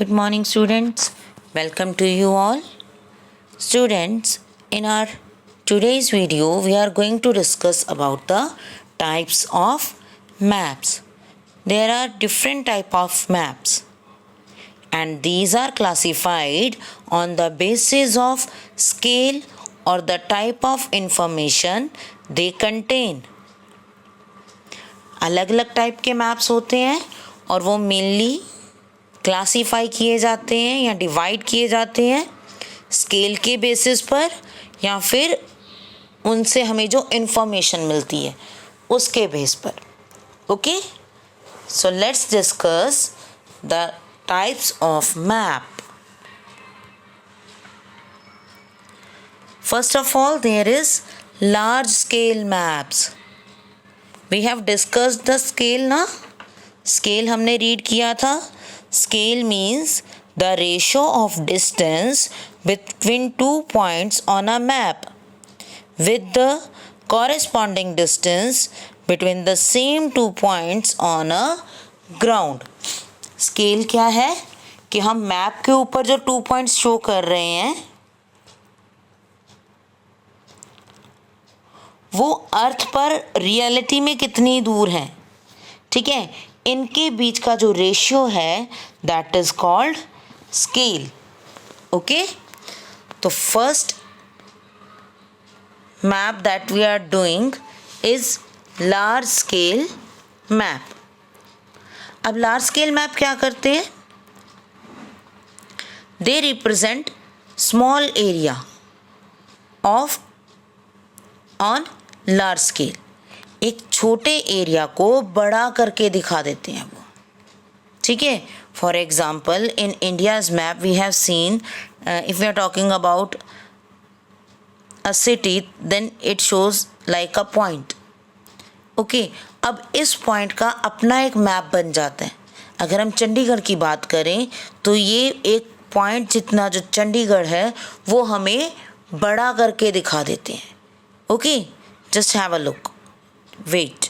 Good morning, students. Welcome to you all. Students, in our today's video, we are going to discuss about the types of maps. There are different type of maps, and these are classified on the basis of scale or the type of information they contain. अलग अलग type के maps होते हैं और वो mainly classify किए जाते हैं या डिवाइड किए जाते हैं स्केल के बेसिस पर या फिर उनसे हमें जो इन्फॉर्मेशन मिलती है उसके बेस पर. Okay, so let's discuss the types of map. First of all there is large scale maps. We have discussed the scale ना. स्केल हमने रीड किया था. Scale means the ratio of distance between 2 points on a map with the corresponding distance between the same 2 points on a ground. Scale क्या है कि हम map के ऊपर जो 2 points शो कर रहे हैं वो अर्थ पर रियलिटी में कितनी दूर हैं. ठीक है, इनके बीच का जो रेशियो है that is called scale. Okay, तो first map that we are doing is large scale map. अब लार्ज स्केल मैप क्या करते हैं? They represent small area of on large scale. एक छोटे एरिया को बड़ा करके दिखा देते हैं वो. ठीक है, for example in India's map we have seen if we are talking about a city then it shows like a point. Okay, अब इस पॉइंट का अपना एक मैप बन जाता है. अगर हम चंडीगढ़ की बात करें तो ये एक पॉइंट जितना जो चंडीगढ़ है वो हमें बड़ा करके दिखा देते हैं. Okay, just have a look. Wait.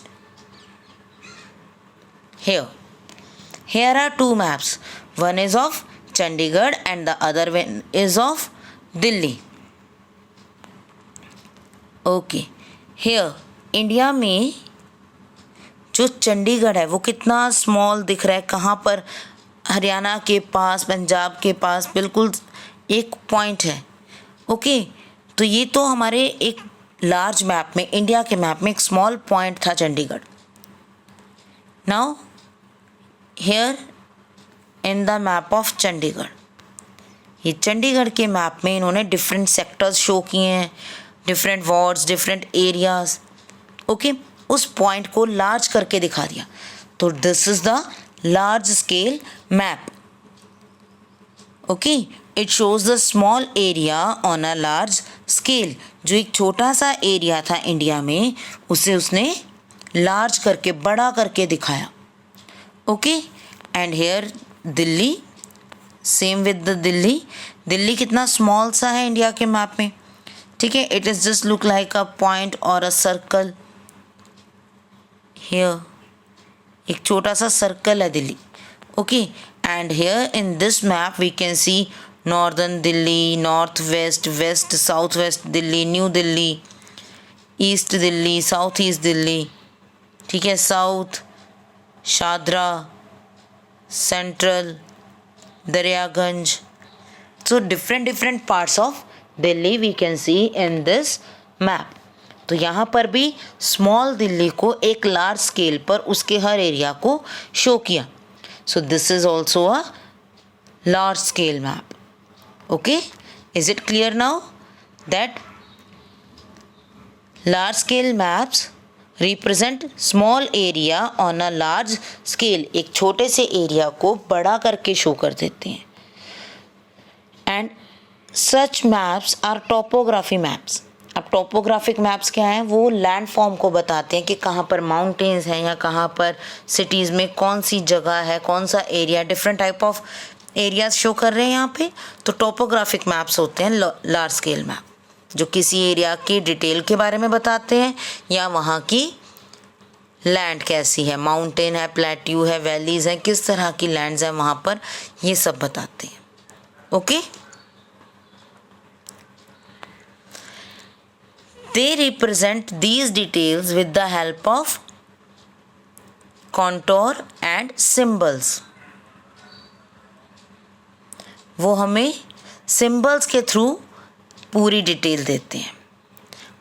Here are two maps. One is of Chandigarh and the other one is of Delhi. Okay. Here, India में जो चंडीगढ़ है वो कितना स्मॉल दिख रहा है. कहाँ पर? हरियाणा के पास, पंजाब के पास बिल्कुल एक पॉइंट है. ओके, तो ये तो हमारे एक लार्ज मैप में, इंडिया के मैप में एक स्मॉल पॉइंट था Chandigarh. Now here in the map of Chandigarh, ये चंडीगढ़ के मैप में इन्होंने डिफरेंट सेक्टर्स शो किए हैं, different wards, different areas. Okay, उस पॉइंट को लार्ज करके दिखा दिया. तो this is the large scale map. Okay, it shows the small area on a large scale. जो एक छोटा सा एरिया था इंडिया में उसे उसने लार्ज करके, बड़ा करके दिखाया. Okay, and here Delhi, same with the Delhi. Delhi कितना स्मॉल सा है इंडिया के मैप में. ठीक है, it is just look like a point और अ सर्कल. हेयर एक छोटा सा सर्कल है Delhi. Okay, and here in this map we can see northern Delhi, north west, west south west Delhi, new Delhi, east Delhi, south east Delhi. ठीक है, south, Shahdara, central, Daryaganj. So different parts of Delhi we can see in this map. तो यहाँ पर भी small Delhi को एक large scale पर उसके हर एरिया को शो किया. सो this is also a large scale map. Okay, is it clear now that large scale maps represent small area on a large scale? एक छोटे से एरिया को बड़ा करके शो कर देते हैं. And such maps are topography maps. अब टोपोग्राफिक मैप्स क्या हैं? वो लैंड फॉर्म को बताते हैं कि कहाँ पर माउंटेन्स हैं या कहाँ पर सिटीज़ में कौन सी जगह है, कौन सा area. Different type of areas show कर रहे हैं यहाँ पे. तो टोपोग्राफिक मैप्स होते हैं लार्ज स्केल मैप, जो किसी एरिया की डिटेल के बारे में बताते हैं या वहाँ की लैंड कैसी है, माउंटेन है, प्लेट्यू है, वैलीज हैं, किस तरह की लैंड्स हैं वहाँ पर, ये सब बताते हैं। Okay, they represent these details with the help of contour and symbols. वो हमें सिंबल्स के थ्रू पूरी डिटेल देते हैं।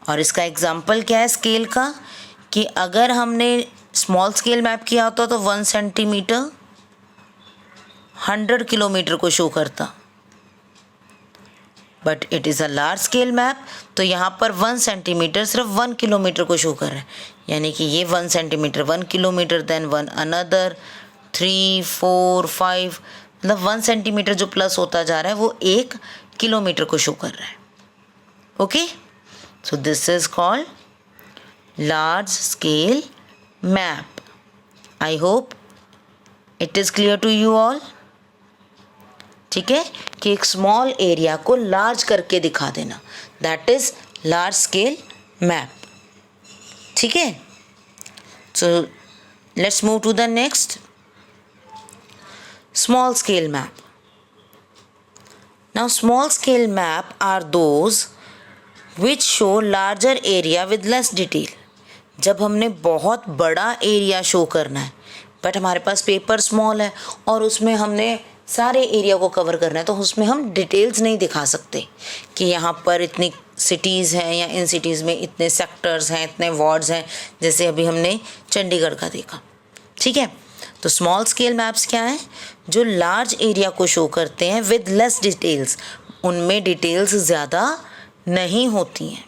और इसका एग्जाम्पल क्या है स्केल का, कि अगर हमने स्मॉल स्केल मैप किया होता तो 1 सेंटीमीटर 100 किलोमीटर को शो करता, but it is a large scale map, तो यहाँ पर 1 सेंटीमीटर सिर्फ 1 किलोमीटर को शो कर रहा है, यानी कि ये 1 सेंटीमीटर 1 किलोमीटर, देन 1 अनदर 3 4 5, मतलब 1 सेंटीमीटर जो प्लस होता जा रहा है वो 1 किलोमीटर को शो कर रहा है। Okay, so this is called large scale map. I hope it is clear to you all. ठीक है, कि एक स्मॉल एरिया को लार्ज करके दिखा देना, that is large scale map. ठीक है, so let's move to the next, small scale map. Now small scale map are those which show larger area with less detail. जब हमने बहुत बड़ा एरिया शो करना है बट हमारे पास पेपर स्मॉल है और उसमें हमने सारे एरिया को कवर करना है, तो उसमें हम डिटेल्स नहीं दिखा सकते कि यहाँ पर इतनी सिटीज़ हैं या इन सिटीज़ में इतने सेक्टर्स हैं, इतने वार्ड्स हैं, जैसे अभी हमने चंडीगढ़ का देखा। ठीक है, तो स्मॉल स्केल मैप्स क्या हैं, जो लार्ज एरिया को शो करते हैं विद लेस डिटेल्स, उनमें डिटेल्स ज़्यादा नहीं होती हैं।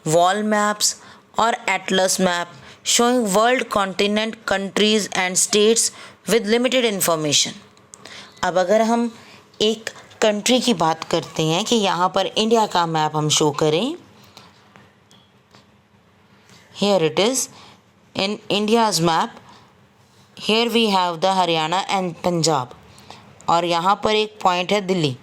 वॉल मैप्स और Atlas map showing world continent, countries and states with limited information. अब अगर हम एक कंट्री की बात करते हैं कि यहाँ पर इंडिया का मैप हम शो करें, here it is in India's map, here we have the Haryana and Punjab, और यहाँ पर एक पॉइंट है दिल्ली।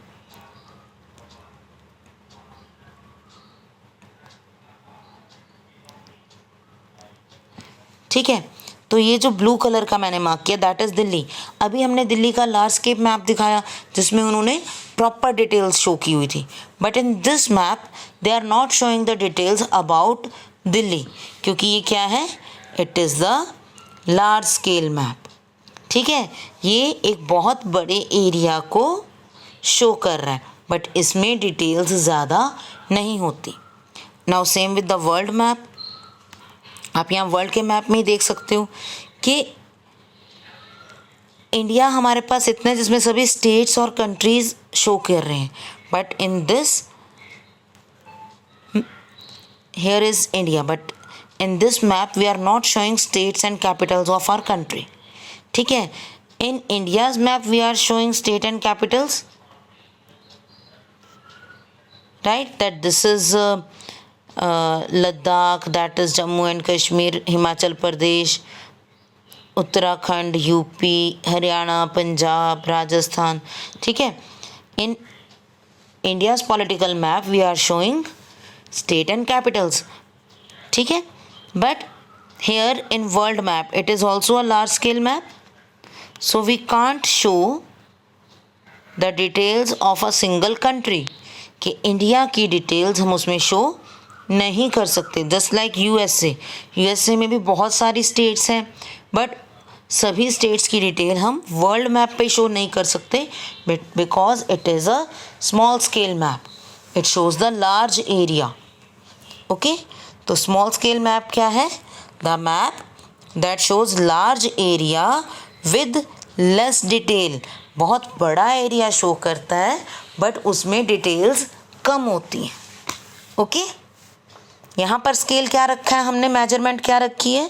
ठीक है, तो ये जो ब्लू कलर का मैंने मार्क किया दैट इज़ दिल्ली। अभी हमने दिल्ली का लार्जस्केप मैप दिखाया जिसमें उन्होंने प्रॉपर डिटेल्स शो की हुई थी, but in this map they are not showing the details about Delhi, क्योंकि ये क्या है, it is the large scale map. ठीक है, ये एक बहुत बड़े एरिया को शो कर रहा है बट इसमें डिटेल्स ज़्यादा नहीं होती। Now same with the world map, आप यहाँ वर्ल्ड के मैप में ही देख सकते हो कि इंडिया हमारे पास इतना है जिसमें सभी स्टेट्स और कंट्रीज़ शो कर रहे हैं, but in this here is India, but in this map we are not showing states and capitals of our country. ठीक है, in India's map we are showing state and capitals, right, that this is Ladakh, that is Jammu and Kashmir, Himachal Pradesh, Uttarakhand, UP, Haryana, Punjab, Rajasthan. ठीक है, in India's political map we are showing state and capitals. ठीक है, but here in world map it is also a large scale map, so we can't show the details of a single country, कि India की details हम उसमें show नहीं कर सकते। Just like USA में भी बहुत सारी स्टेट्स हैं बट सभी स्टेट्स की डिटेल हम वर्ल्ड मैप पे शो नहीं कर सकते because it is a small scale map, it shows the large area. Okay, तो स्मॉल स्केल मैप क्या है, the map that shows large area with less detail, बहुत बड़ा एरिया शो करता है बट उसमें डिटेल्स कम होती हैं। ओके, यहाँ पर स्केल क्या रखा है हमने, मेजरमेंट क्या रखी है,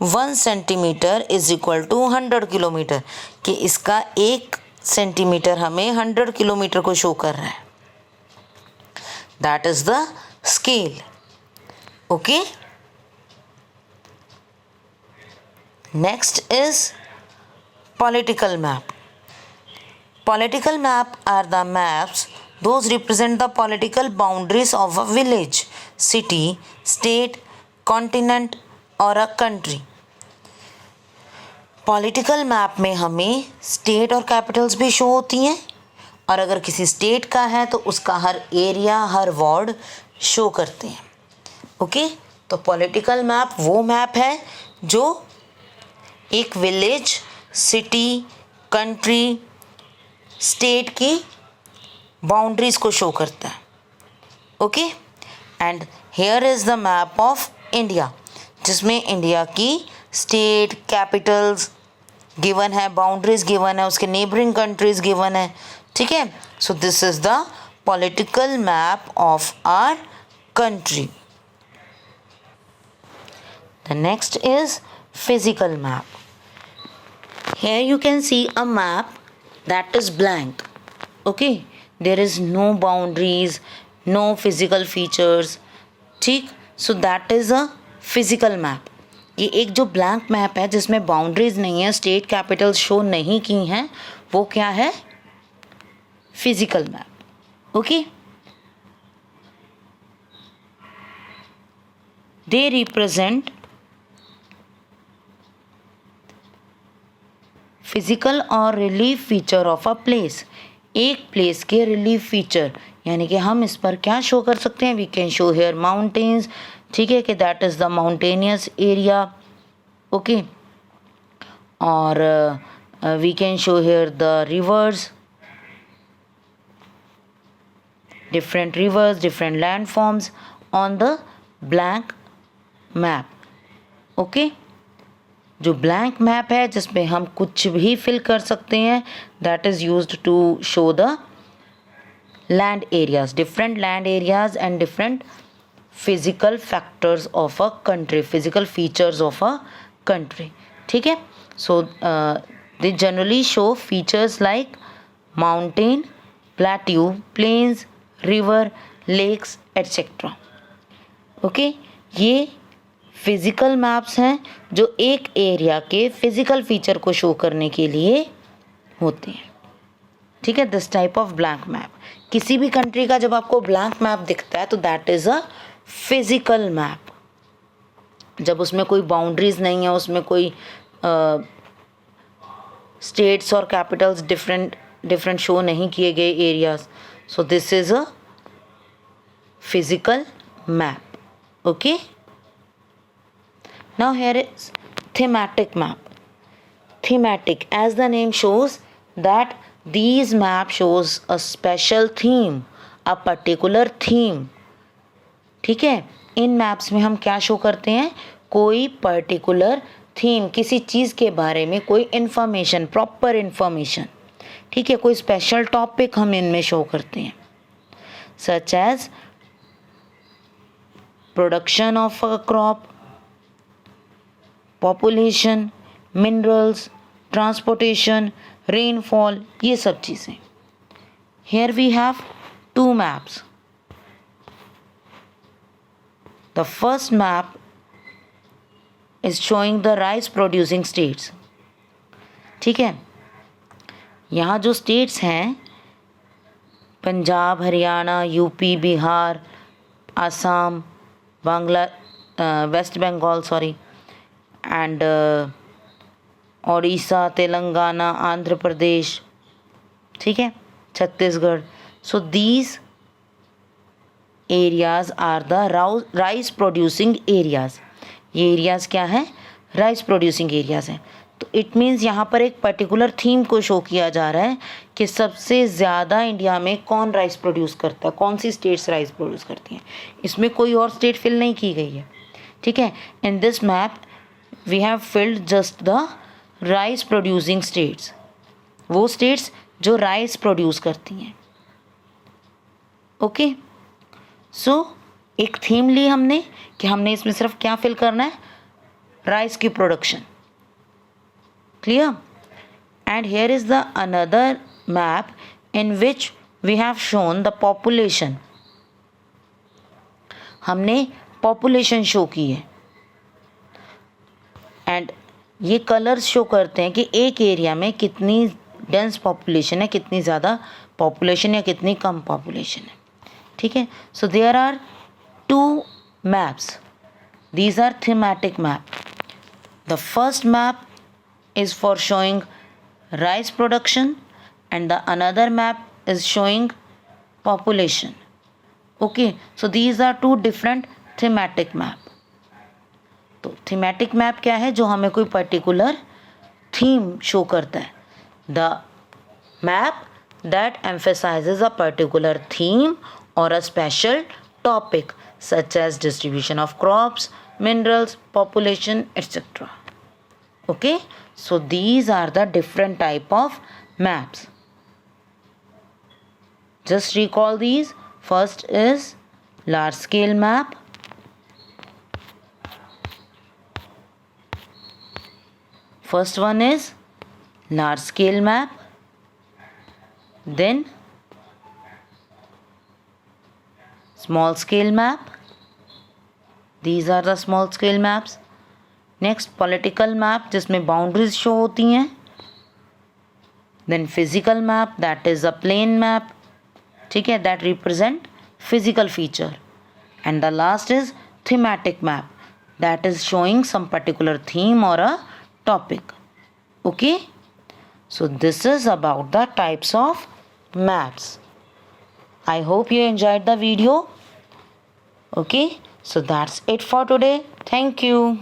1 centimetre is equal to 100 kilometre, कि इसका 1 सेंटीमीटर हमें 100 किलोमीटर को शो कर रहा है, that is the scale. Okay, next is political map. Political map are the maps those represent the political boundaries of a village, city, state, continent or a country. Political map में हमें state और Capitals भी show होती हैं, और अगर किसी state का है तो उसका हर एरिया, हर वार्ड शो करते हैं। ओके, तो पॉलिटिकल मैप वो मैप है जो एक विलेज, सिटी, कंट्री, स्टेट की बाउंड्रीज को शो करता है। Okay, and here is the map of India, जिसमें इंडिया की स्टेट, कैपिटल्स गिवन है, बाउंड्रीज गिवन है, उसके नेबरिंग कंट्रीज गिवन है। ठीक है, so this is the political map of our country. The next is physical map. Here you can see a map that is blank. Okay, there is no boundaries, no physical features. ठीक, so that is a physical map. ये एक जो blank map है जिसमें boundaries नहीं है, state capital show नहीं की हैं, वो क्या है? Physical map. Okay, they represent physical और relief feature of a place. एक प्लेस के रिलीफ फीचर, यानी कि हम इस पर क्या शो कर सकते हैं? We can show here mountains. ठीक है, कि that is the mountainous area. Okay, और we can show here the rivers, different rivers, different landforms on the blank map. Okay, जो ब्लैंक मैप है जिसमें हम कुछ भी फिल कर सकते हैं, that is used to show the land areas, different land areas and different physical factors of a country, physical features of a country. ठीक है, so they generally show features like mountain, plateau, plains, river, lakes etcetera. Okay, ये physical maps हैं जो एक area के physical feature को show करने के लिए होते हैं. ठीक है, this type of blank map. किसी भी कंट्री का जब आपको ब्लैंक मैप दिखता है तो that is a physical map. जब उसमें कोई बाउंड्रीज नहीं है, उसमें कोई स्टेट्स और कैपिटल्स डिफरेंट शो नहीं किए गए areas, so this is a physical map. Okay, now here is thematic map. Thematic, as the name shows, that these map shows a special theme, a particular theme. ठीक है, इन maps में हम क्या show करते हैं? कोई पर्टिकुलर थीम, किसी चीज़ के बारे में कोई इंफॉर्मेशन, प्रॉपर इंफॉर्मेशन. ठीक है, कोई स्पेशल टॉपिक हम इनमें शो करते हैं, such as production of a crop, population, minerals, transportation, rainfall, ये सब चीज़ें. Here we have two maps. The first map is showing the rice producing states. ठीक है, यहाँ जो स्टेट्स हैं, Punjab, Haryana, UP, Bihar, Assam, West Bengal sorry, and Odisha, Telangana, Andhra Pradesh, ठीक है, Chhattisgarh. So these areas are the rice producing areas. ये एरियाज क्या है? राइस प्रोड्यूसिंग एरियाज हैं. तो इट मीन्स यहाँ पर एक पर्टिकुलर थीम को शो किया जा रहा है कि सबसे ज़्यादा इंडिया में कौन राइस प्रोड्यूस करता है, कौन सी स्टेट्स राइस प्रोड्यूस करती हैं. इसमें कोई और स्टेट फिल नहीं की गई है. ठीक है, इन this map we have filled just the rice producing states, वो states जो राइस प्रोड्यूस करती हैं. ओके, सो एक थीम ली हमने कि हमने इसमें सिर्फ क्या फिल करना है? राइस की production. Clear? And here is the another map in which we have shown the population. हमने पॉपुलेशन शो की है, एंड ये कलर्स शो करते हैं कि एक एरिया में कितनी डेंस पॉपुलेशन है, कितनी ज़्यादा पॉपुलेशन या कितनी कम पॉपुलेशन है. ठीक है, so there are two maps. These are thematic map. The first map is for showing rice production and the another map is showing population. Okay, so these are two different thematic map. तो thematic map क्या है? जो हमें कोई particular theme show करता है. The map that emphasizes a particular theme or a special topic such as distribution of crops, minerals, population, etc. Okay, so these are the different type of maps. Just recall these. First is large scale map. First one is large scale map. Then small scale map. These are the small scale maps. Next political map जिसमें boundaries show होती हैं. Then physical map, that is a plane map. ठीक है, that represent physical feature. And the last is thematic map, that is showing some particular theme or a topic. Okay, so this is about the types of maps. I hope you enjoyed the video. Okay, so that's it for today. Thank you.